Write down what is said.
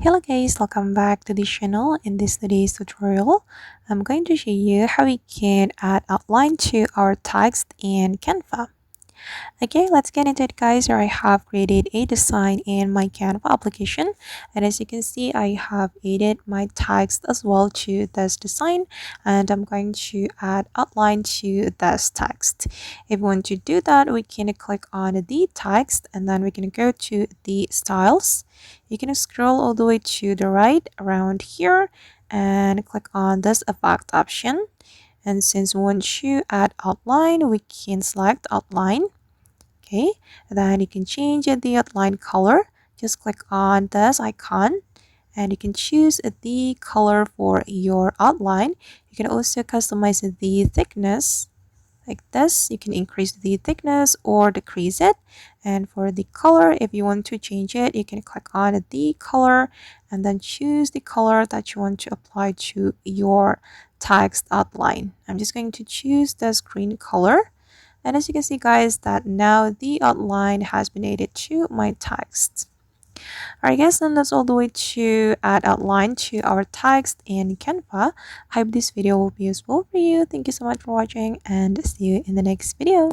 Hello guys, welcome back to the channel. In this today's tutorial, I'm going to show you how we can add outline to our text in Canva. Okay, let's get into it guys. Here I have created a design in my Canva application, and as you can see I have added my text as well to this design, and I'm going to add outline to this text. If we want to do that, we can click on the text and then we can go to the styles. You can scroll all the way to the right around here and click on this effect option. And since we want to add outline, we can select outline. Okay, then you can change the outline color. Just click on this icon and you can choose the color for your outline. You can also customize the thickness like this. You can increase the thickness or decrease it. And for the color, if you want to change it, you can click on the color and then choose the color that you want to apply to your text outline. I'm just going to choose this green color. And as you can see guys, that now the outline has been added to my text. Alright guys, and that's all the way to add outline to our text in Canva. I hope this video will be useful for you. Thank you so much for watching and see you in the next video.